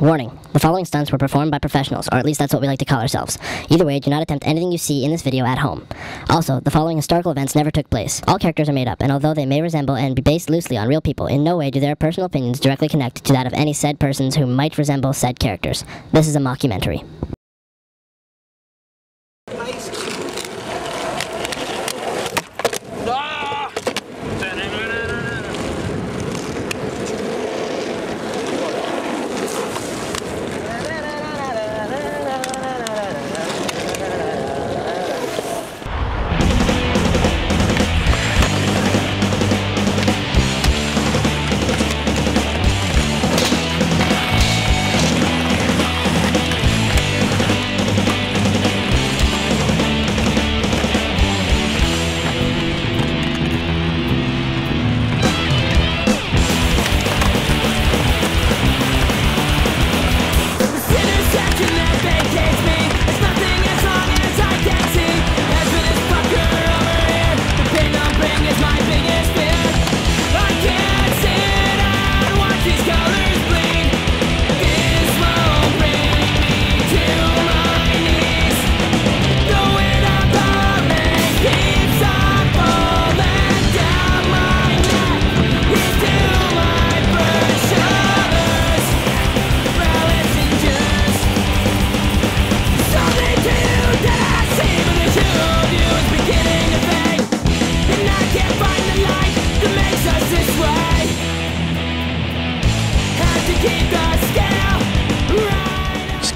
Warning, the following stunts were performed by professionals, or at least that's what we like to call ourselves. Either way, do not attempt anything you see in this video at home. Also, the following historical events never took place. All characters are made up, and although they may resemble and be based loosely on real people, in no way do their personal opinions directly connect to that of any said persons who might resemble said characters. This is a mockumentary.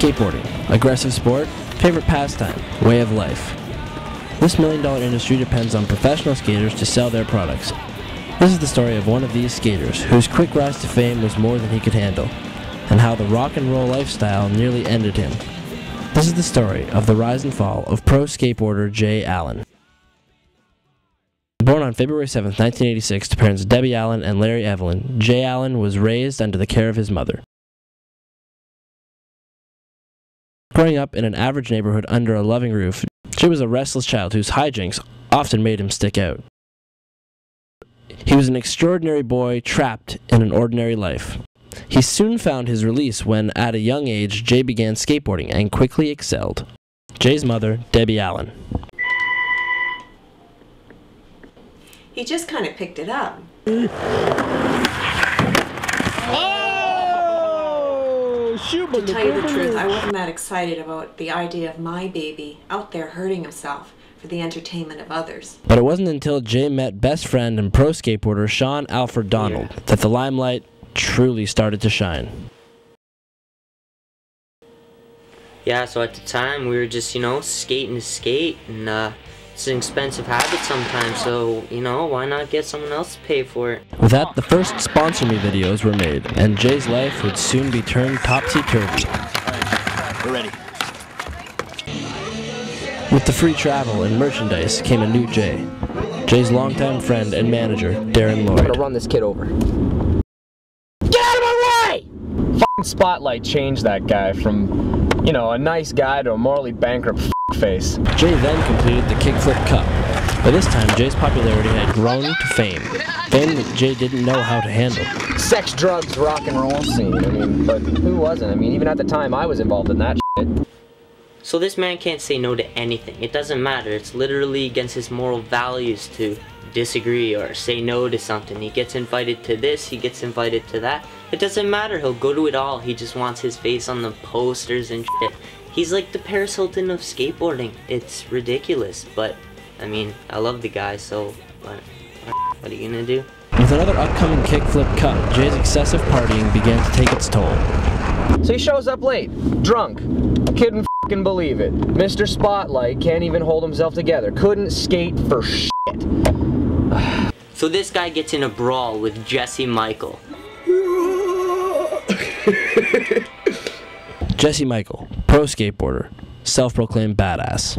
Skateboarding, aggressive sport, favorite pastime, way of life. This million-dollar industry depends on professional skaters to sell their products. This is the story of one of these skaters whose quick rise to fame was more than he could handle, and how the rock and roll lifestyle nearly ended him. This is the story of the rise and fall of pro skateboarder Jay Allen. Born on February 7, 1986 to parents Debbie Allen and Larry Evelyn, Jay Allen was raised under the care of his mother. Growing up in an average neighborhood under a loving roof, Jay was a restless child whose hijinks often made him stick out. He was an extraordinary boy trapped in an ordinary life. He soon found his release when, at a young age, Jay began skateboarding and quickly excelled. Jay's mother, Debbie Allen. He just kind of picked it up. To tell you the truth, I wasn't that excited about the idea of my baby out there hurting himself for the entertainment of others. But it wasn't until Jay met best friend and pro skateboarder Sean Alfred Donald that the limelight truly started to shine. Yeah, so at the time we were just, skating to skate, and it's an expensive habit sometimes, so, why not get someone else to pay for it? With that, the first Sponsor Me videos were made, and Jay's life would soon be turned topsy-turvy. Alright, we're ready. With the free travel and merchandise came a new Jay. Jay's longtime friend and manager, Darren Lloyd. I'm gonna run this kid over. Get out of my way! F***ing Spotlight changed that guy from, a nice guy to a morally bankrupt face. Jay then completed the Kickflip Cup. By this time, Jay's popularity had grown to fame. Fame that Jay didn't know how to handle. Sex, drugs, rock and roll scene. But who wasn't? Even at the time I was involved in that shit. So this man can't say no to anything. It doesn't matter. It's literally against his moral values to disagree or say no to something. He gets invited to this, he gets invited to that. It doesn't matter. He'll go to it all. He just wants his face on the posters and shit. He's like the Paris Hilton of skateboarding. It's ridiculous, but I love the guy, so what are you gonna do? With another upcoming Kickflip Cup, Jay's excessive partying began to take its toll. So he shows up late, drunk. Couldn't f***ing believe it. Mr. Spotlight can't even hold himself together. Couldn't skate for shit. So this guy gets in a brawl with Jesse Michael. Jesse Michael, pro skateboarder, self-proclaimed badass.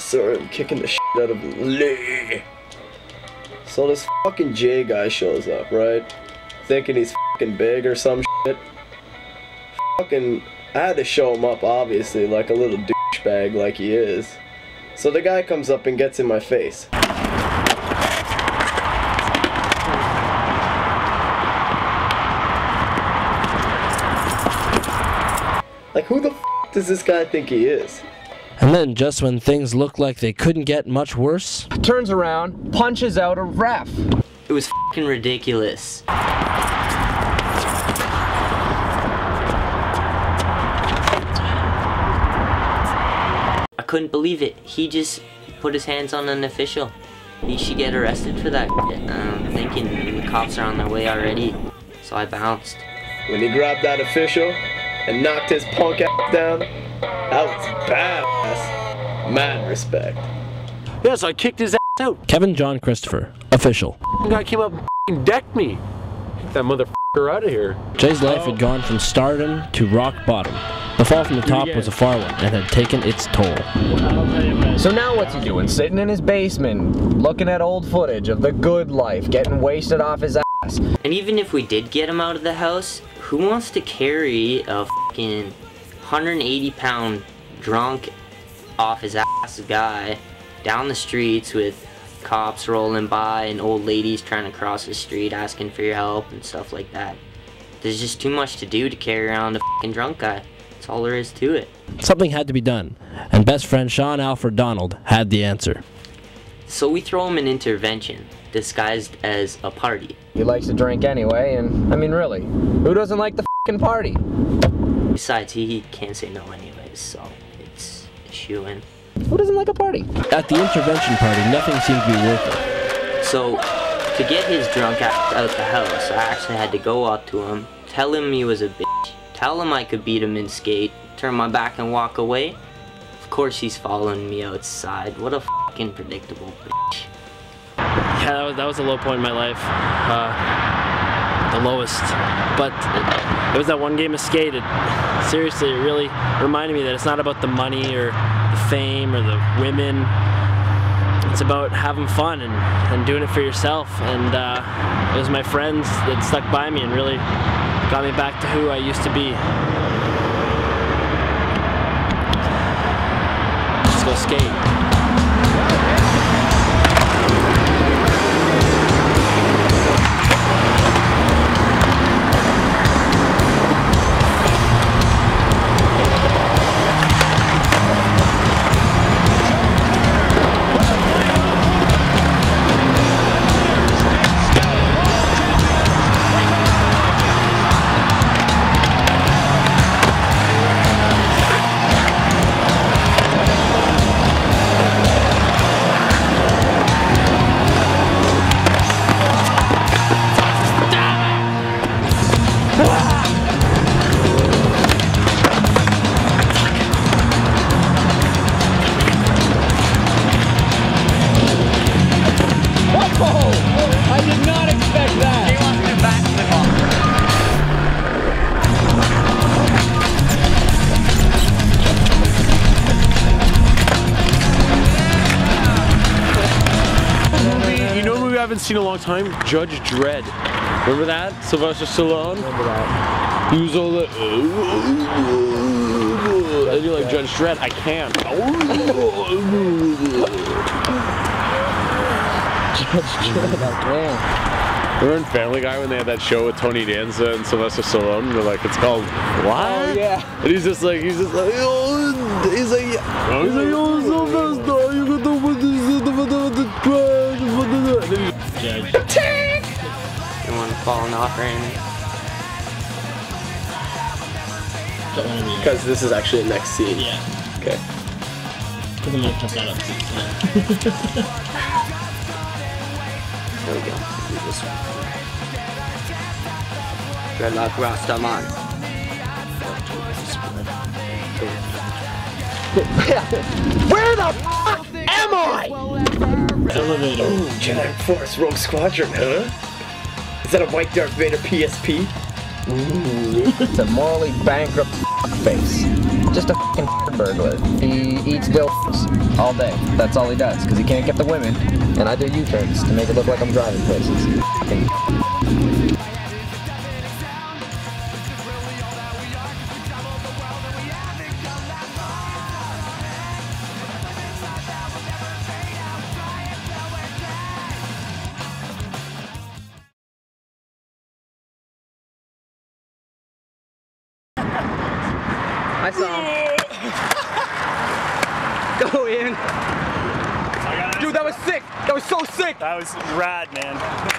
Sorry, I'm kicking the shit out of Lee. So this fucking Jay guy shows up, right? Thinking he's fucking big or some shit. Fucking, I had to show him up, obviously, like a little douchebag like he is. So the guy comes up and gets in my face. Like, who the f does this guy think he is? And then, just when things looked like they couldn't get much worse, turns around, punches out a ref. It was fucking ridiculous. I couldn't believe it. He just put his hands on an official. He should get arrested for that. I'm thinking the cops are on their way already, so I bounced. When he grabbed that official and knocked his punk ass down, that was badass. Mad respect. Yes, I kicked his ass out. Kevin John Christopher, official. The guy came up and decked me. Get that motherfucker out of here. Jay's life had gone from stardom to rock bottom. The fall from the top was a far one and had taken its toll. So now what's he doing? Sitting in his basement, looking at old footage of the good life, getting wasted off his ass. And even if we did get him out of the house, who wants to carry a fucking 180-pound drunk off his ass guy down the streets with cops rolling by and old ladies trying to cross the street asking for your help and stuff like that? There's just too much to do to carry around a fucking drunk guy. That's all there is to it. Something had to be done, and best friend Sean Alfred Donald had the answer. So we throw him an intervention, disguised as a party. He likes to drink anyway, and I mean really, who doesn't like the fucking party? Besides, he can't say no anyways, so it's a shoo-in. Who doesn't like a party? At the intervention party, nothing seemed to be working. So, to get his drunk ass out the house, I actually had to go up to him, tell him he was a bitch, tell him I could beat him in skate, turn my back and walk away. Of course he's following me outside. What a fucking predictable bitch. Yeah, that was a low point in my life. The lowest. But it was that one game of skate. Seriously, it really reminded me that it's not about the money or the fame or the women. It's about having fun and doing it for yourself. And it was my friends that stuck by me and really got me back to who I used to be. Let's go skate. I haven't seen in a long time, Judge Dredd. Remember that? Sylvester Stallone? Remember that. He was all like, I do like Judge Dredd. I can't. Judge Dredd, okay. Remember in Family Guy when they had that show with Tony Danza and Sylvester Stallone? They're like, it's called what? Oh yeah. And he's just like, yo, Sylvester, you got the Judge. You want to fall off or anything? Because this is actually the next scene. Yeah. Okay. Because I'm going to cut that up too. There we go. Do this one. Dreadlock Rastaman. Where the fuck am I? Elevator. Ooh, Genetic Force Rogue Squadron, huh? Is that a white Darth Vader PSP? Ooh. It's a morally bankrupt face. Just a fucking burglar. He eats dildos all day. That's all he does, because he can't get the women. And I do U-turns to make it look like I'm driving places. Fucking I saw him. Go in. Dude, that was sick. That was so sick. That was rad, man.